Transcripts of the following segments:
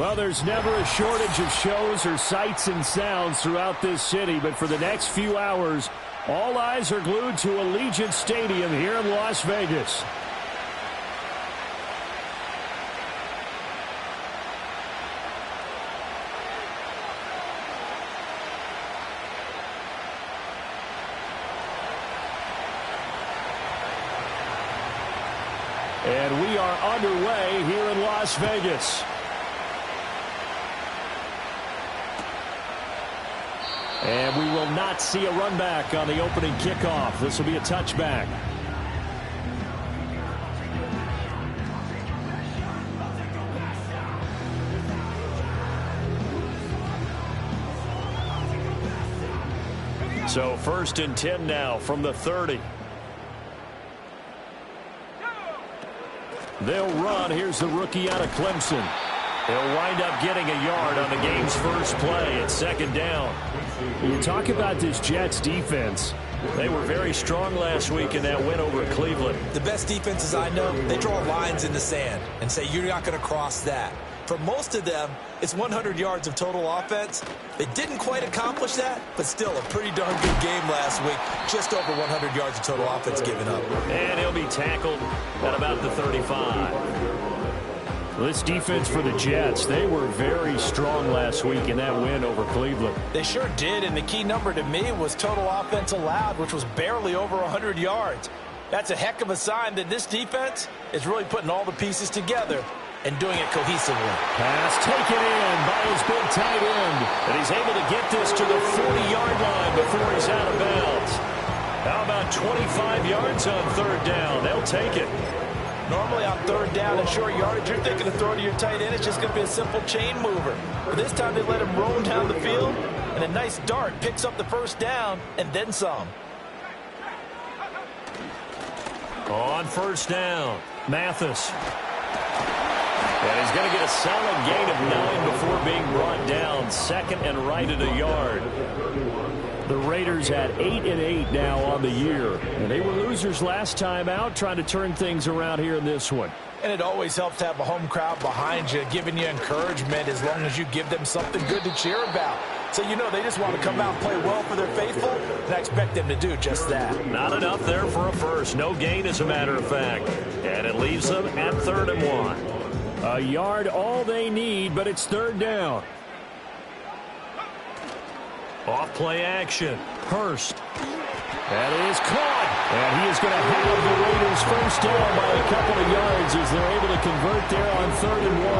Well, there's never a shortage of shows or sights and sounds throughout this city, but for the next few hours, all eyes are glued to Allegiant Stadium here in Las Vegas. And we are underway here in Las Vegas. And we will not see a run back on the opening kickoff. This will be a touchback. So 1st and 10 now from the 30. They'll run. Here's the rookie out of Clemson. He'll wind up getting a yard on the game's first play. It's 2nd down. You talk about this Jets defense. They were very strong last week in that win over Cleveland. The best defenses I know, they draw lines in the sand and say you're not going to cross that. For most of them, it's 100 yards of total offense. They didn't quite accomplish that, but still a pretty darn good game last week. Just over 100 yards of total offense given up. And he'll be tackled at about the 35. This defense for the Jets, they were very strong last week in that win over Cleveland. They sure did, and the key number to me was total offense allowed, which was barely over 100 yards. That's a heck of a sign that this defense is really putting all the pieces together and doing it cohesively. Pass taken in by his big tight end, and he's able to get this to the 40-yard line before he's out of bounds. How about 25 yards on 3rd down? They'll take it. Normally on 3rd down and short yardage, you're thinking of throwing to your tight end. It's just going to be a simple chain mover. But this time they let him roam down the field, and a nice dart picks up the 1st down and then some. On 1st down, Mathis. And he's going to get a solid gain of 9 before being brought down. 2nd and right at a yard. The Raiders at 8-8 now on the year. And they were losers last time out, trying to turn things around here in this one. And it always helps to have a home crowd behind you, giving you encouragement as long as you give them something good to cheer about. So you know they just want to come out and play well for their faithful, and I expect them to do just that. Not enough there for a first. No gain, as a matter of fact. And it leaves them at 3rd and 1. A yard all they need, but it's 3rd down. Off play action. Hurst. That is caught. And he is going to have the Raiders 1st down by a couple of yards as they're able to convert there on 3rd and 1.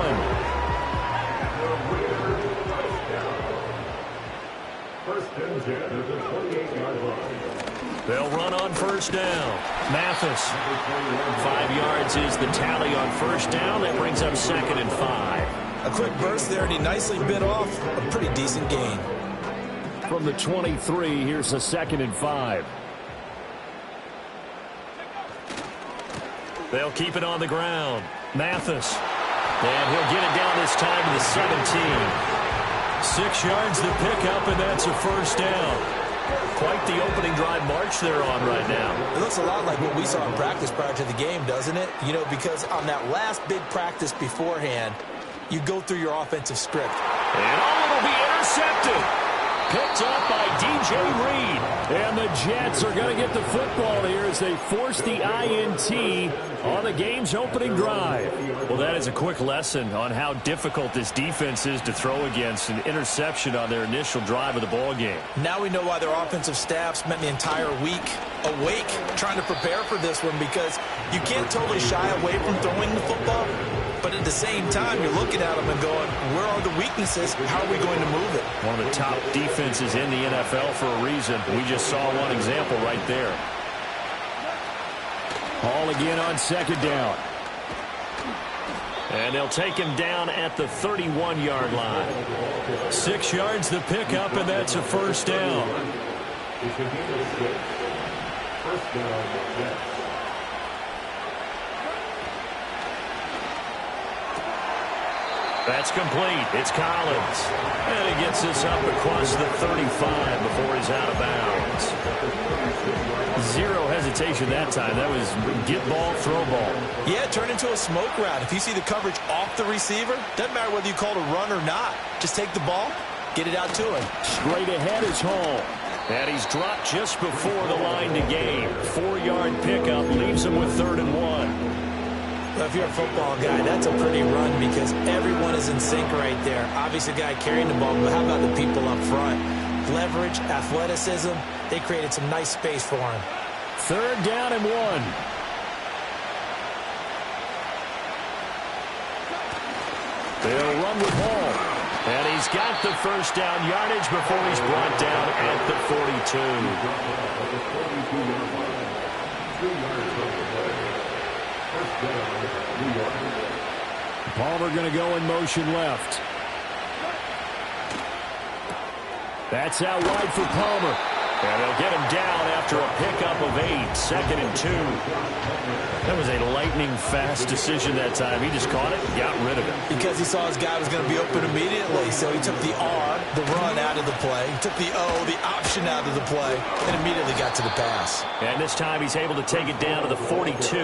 They'll run on 1st down. Mathis. 5 yards is the tally on 1st down. That brings up 2nd and 5. A quick burst there, and he nicely bit off a pretty decent gain. From the 23, here's a 2nd and 5. They'll keep it on the ground. Mathis. And he'll get it down this time to the 17. 6 yards the pickup, and that's a 1st down. Quite the opening drive march they're on right now. It looks a lot like what we saw in practice prior to the game, doesn't it? You know, because on that last big practice beforehand, you go through your offensive script. And it'll be intercepted. Picked up by DJ Reed. And the Jets are going to get the football here as they force the INT on the game's opening drive. Well, that is a quick lesson on how difficult this defense is to throw against. An interception on their initial drive of the ball game. Now we know why their offensive staff spent the entire week awake trying to prepare for this one, because you can't totally shy away from throwing the football. But at the same time, you're looking at them and going, where are the weaknesses? How are we going to move it? One of the top defenses in the NFL for a reason. We just saw one example right there. Hall again on 2nd down. And they'll take him down at the 31-yard line. 6 yards the pickup, and that's a 1st down. That's complete. It's Collins. And he gets this up across the 35 before he's out of bounds. Zero hesitation that time. That was get ball, throw ball. Yeah, turn into a smoke route. If you see the coverage off the receiver, doesn't matter whether you call it a run or not. Just take the ball, get it out to him. Straight ahead is Hall. And he's dropped just before the line to gain. 4-yard pickup leaves him with 3rd and 1. Well, if you're a football guy, that's a pretty run because everyone is in sync right there. Obviously, the guy carrying the ball, but how about the people up front? Leverage, athleticism, they created some nice space for him. 3rd down and 1. They'll run with Hall. And he's got the first down yardage before he's brought down at the 42. Palmer going to go in motion left. That's out wide for Palmer. And they'll get him down after a pickup of 8, 2nd and 2. That was a lightning-fast decision that time. He just caught it and got rid of it. Because he saw his guy was going to be open immediately. So he took the R, the run, out of the play. He took the O, the option, out of the play, and immediately got to the pass. And this time he's able to take it down to the 42.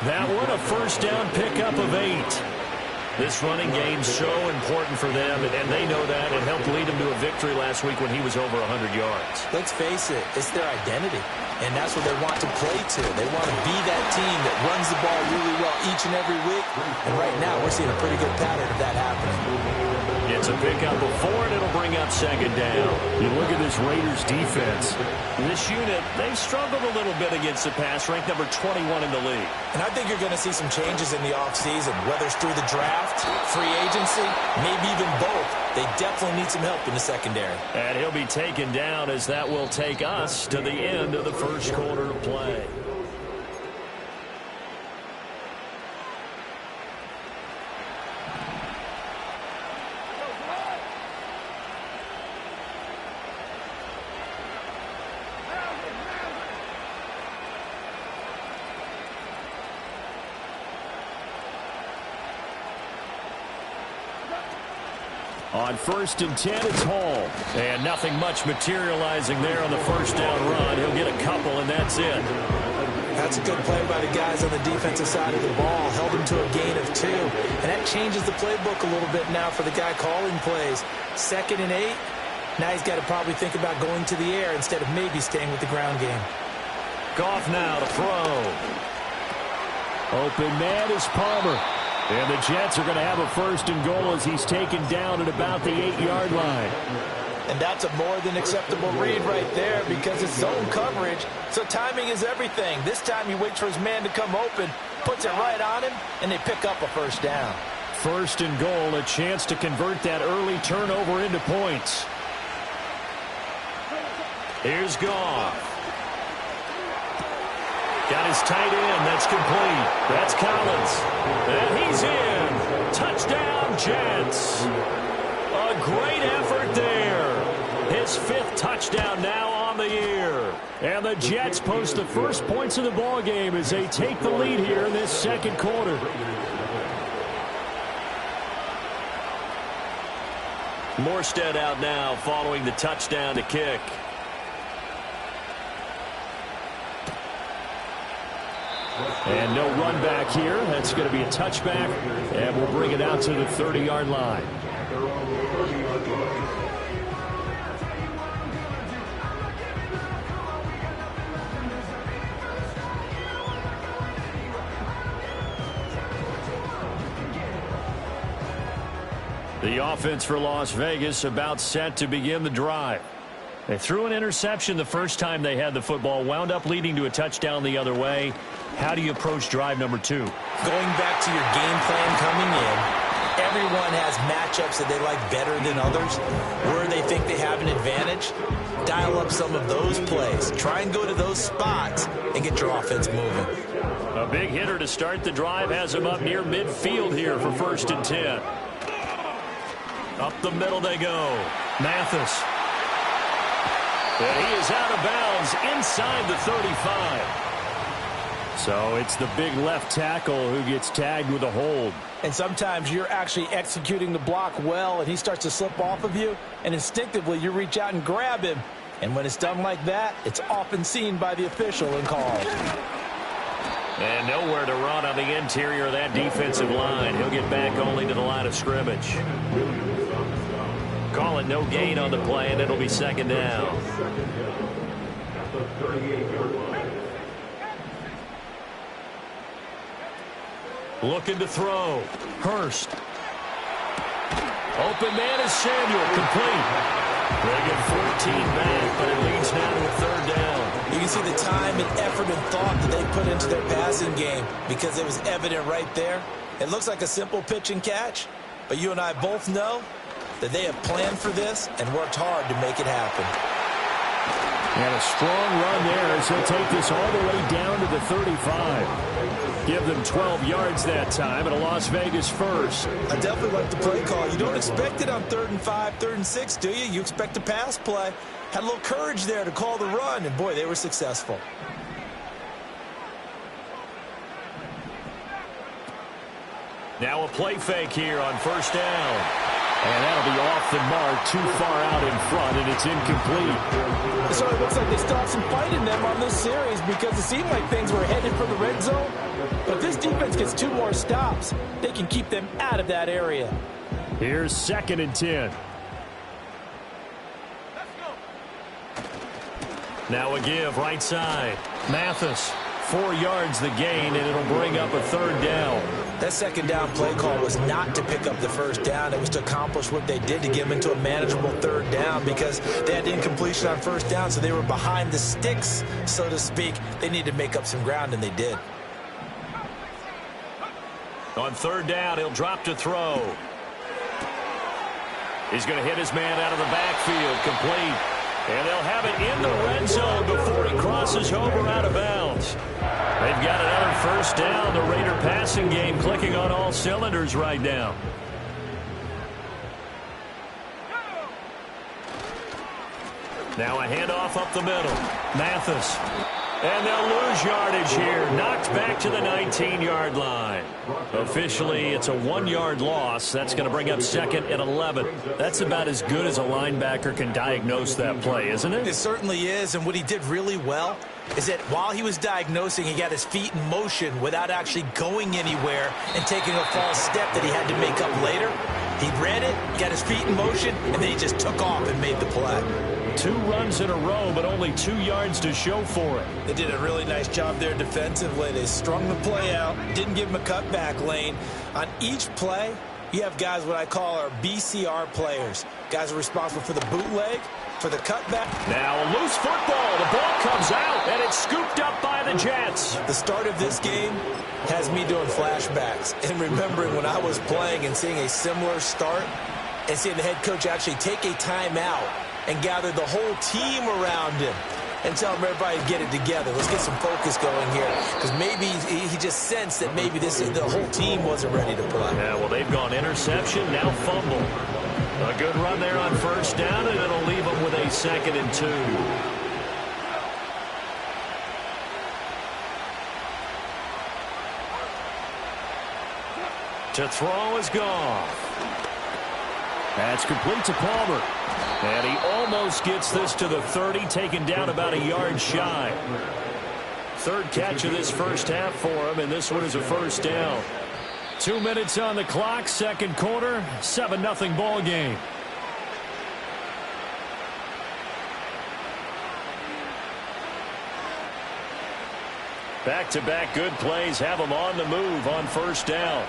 That one a first down pickup of 8. This running game's so important for them, and they know that. It helped lead them to a victory last week when he was over 100 yards. Let's face it, it's their identity, and that's what they want to play to. They want to be that team that runs the ball really well each and every week, and right now we're seeing a pretty good pattern of that happening. It's a pickup of 4, and it'll bring up 2nd down. You look at this Raiders defense. This unit, they've struggled a little bit against the pass, ranked number 21 in the league. And I think you're going to see some changes in the offseason, whether it's through the draft, free agency, maybe even both. They definitely need some help in the secondary. And he'll be taken down as that will take us to the end of the first quarter of play. On 1st and 10, it's Hall. And nothing much materializing there on the first down run. He'll get a couple, and that's it. That's a good play by the guys on the defensive side of the ball. Held him to a gain of 2. And that changes the playbook a little bit now for the guy calling plays. 2nd and 8. Now he's got to probably think about going to the air instead of maybe staying with the ground game. Goff now to throw. Open man is Palmer. And the Jets are going to have a 1st and goal as he's taken down at about the 8-yard line. And that's a more than acceptable read right there because it's zone coverage, so timing is everything. This time he waits for his man to come open, puts it right on him, and they pick up a 1st down. 1st and goal, a chance to convert that early turnover into points. Here's Goff. Got his tight end. That's complete. That's Collins. And he's in. Touchdown, Jets. A great effort there. His 5th touchdown now on the year. And the Jets post the first points of the ball game as they take the lead here in this 2nd quarter. Morstead out now following the touchdown to kick. And no run back here. That's going to be a touchback. And we'll bring it out to the 30-yard line. The offense for Las Vegas about set to begin the drive. They threw an interception the first time they had the football, wound up leading to a touchdown the other way. How do you approach drive number 2? Going back to your game plan coming in, everyone has matchups that they like better than others. Where they think they have an advantage, dial up some of those plays. Try and go to those spots and get your offense moving. A big hitter to start the drive has him up near midfield here for 1st and 10. Up the middle they go. Mathis. And he is out of bounds inside the 35. So it's the big left tackle who gets tagged with a hold. And sometimes you're actually executing the block well, and he starts to slip off of you, and instinctively you reach out and grab him, And when it's done like that, it's often seen by the official and called. And nowhere to run on the interior of that defensive line. He'll get back only to the line of scrimmage. Call it no gain on the play, and it'll be second down. Looking to throw. Hurst. Open man is Samuel. Complete. They get 14 back, but it leads now to a third down. You can see the time and effort and thought that they put into their passing game because it was evident right there. It looks like a simple pitch and catch, but you and I both know that they have planned for this and worked hard to make it happen. And a strong run there as he'll take this all the way down to the 35. Give them 12 yards that time and a Las Vegas first. I definitely like the play call. You don't expect it on 3rd and 5, 3rd and 6, do you? You expect a pass play. Had a little courage there to call the run, and boy, they were successful. Now a play fake here on first down. And that'll be off the mark, too far out in front, and it's incomplete. So it looks like they still have some fight in them on this series because it seemed like things were headed for the red zone. But if this defense gets 2 more stops, they can keep them out of that area. Here's 2nd and 10. Now a give, right side. Mathis, 4 yards the gain, and it'll bring up a 3rd down. That 2nd down play call was not to pick up the 1st down. It was to accomplish what they did to get them into a manageable 3rd down because they had incompletion on 1st down, so they were behind the sticks, so to speak. They needed to make up some ground, and they did. On 3rd down, he'll drop to throw. He's going to hit his man out of the backfield, complete. And they'll have it in the red zone before he crosses over out of bounds. They've got another 1st down. The Raider passing game clicking on all cylinders right now. Now a handoff up the middle. Mathis. And they'll lose yardage here. Knocked back to the 19-yard line. Officially, it's a 1-yard loss. That's going to bring up 2nd and 11. That's about as good as a linebacker can diagnose that play, isn't it? It certainly is, and what he did really well is that while he was diagnosing, he got his feet in motion without actually going anywhere and taking a false step that he had to make up later. He read it, got his feet in motion, and then he just took off and made the play. 2 runs in a row, but only 2 yards to show for it. They did a really nice job there defensively. They strung the play out, didn't give him a cutback lane. On each play, you have guys what I call our BCR players. Guys are responsible for the bootleg, for the cutback. Now a loose football. The ball comes out, and it's scooped up by the Jets. The start of this game has me doing flashbacks and remembering when I was playing and seeing a similar start and seeing the head coach actually take a timeout and gather the whole team around him and tell him everybody to get it together. Let's get some focus going here because maybe he just sensed that maybe the whole team wasn't ready to play. Yeah, well, they've gone interception, now fumble. A good run there on 1st down, and it'll leave them with a 2nd and 2. To throw is Goff. That's complete to Palmer. And he almost gets this to the 30, taken down about a yard shy. 3rd catch of this 1st half for him, and this one is a 1st down. 2 minutes on the clock, 2nd quarter, 7-0 ball game. Back-to-back good plays have them on the move on 1st down.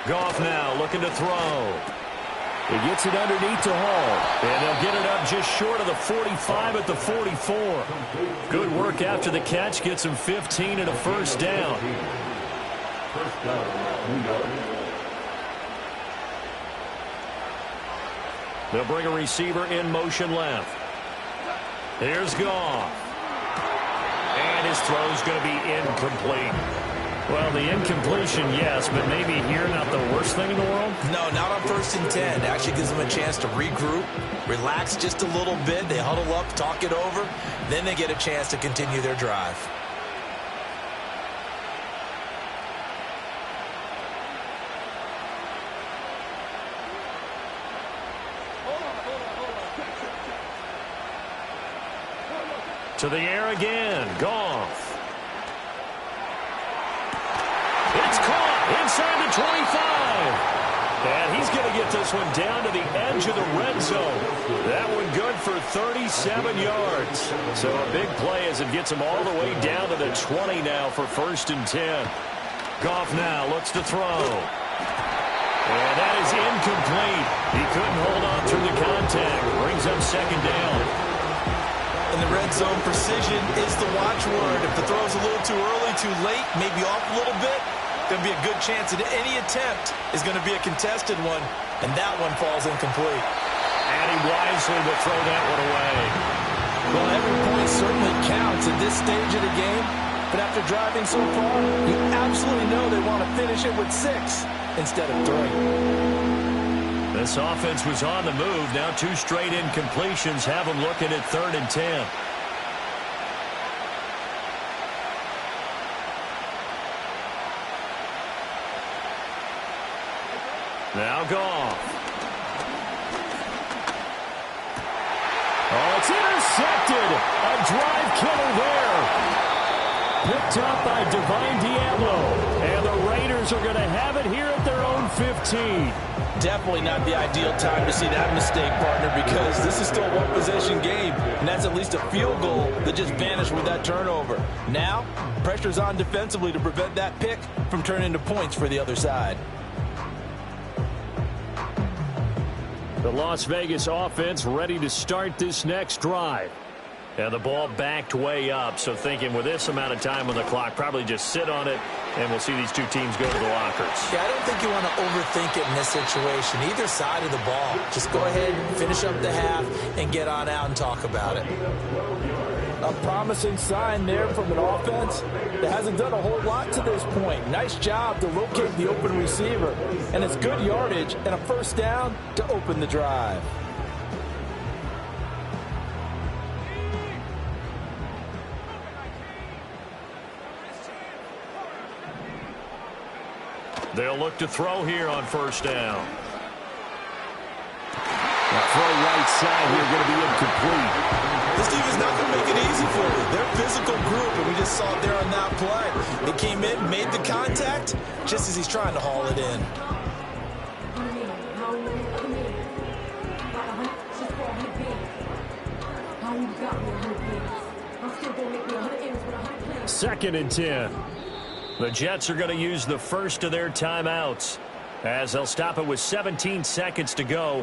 Goff now looking to throw. He gets it underneath to Hall. And they'll get it up just short of the 45 at the 44. Good work after the catch. Gets him 15 and a 1st down. They'll bring a receiver in motion left. Here's Goff. And his throw's going to be incomplete. Well, the incompletion, yes, but maybe here not the worst thing in the world? No, not on 1st and 10. It actually gives them a chance to regroup, relax just a little bit. They huddle up, talk it over. Then they get a chance to continue their drive. To the air again. Goff. It's caught inside the 25. And he's going to get this one down to the edge of the red zone. That one good for 37 yards. So a big play as it gets him all the way down to the 20 now for 1st and 10. Goff now looks to throw. And that is incomplete. He couldn't hold on through the contact. Brings up 2nd down. In the red zone, precision is the watchword. If the throw's a little too early, too late, maybe off a little bit, going to be a good chance that any attempt is going to be a contested one, and that one falls incomplete. And he wisely will throw that one away. Well, every point certainly counts at this stage of the game, but after driving so far, you absolutely know they want to finish it with 6 instead of 3. This offense was on the move. Now 2 straight incompletions have them looking at 3rd and 10. Now Goff. Oh, it's intercepted. A drive killer there. Picked up by Divine Diablo. And the Raiders are going to have it here at their own 15. Definitely not the ideal time to see that mistake, partner, because this is still a one-possession game, and that's at least a field goal that just vanished with that turnover. Now, pressure's on defensively to prevent that pick from turning into points for the other side. The Las Vegas offense ready to start this next drive. And the ball backed way up, so thinking with this amount of time on the clock, probably just sit on it, and we'll see these 2 teams go to the lockers. Yeah, I don't think you want to overthink it in this situation. Either side of the ball. Just go ahead, finish up the half, and get on out and talk about it. A promising sign there from an offense that hasn't done a whole lot to this point. Nice job to locate the open receiver. And it's good yardage and a 1st down to open the drive. They'll look to throw here on 1st down. The throw right side here going to be incomplete. This team is not going to make it easy for you. They're a physical group, and we just saw it there on that play. They came in, made the contact, just as he's trying to haul it in. Second and 10. The Jets are going to use the first of their timeouts as they'll stop it with 17 seconds to go.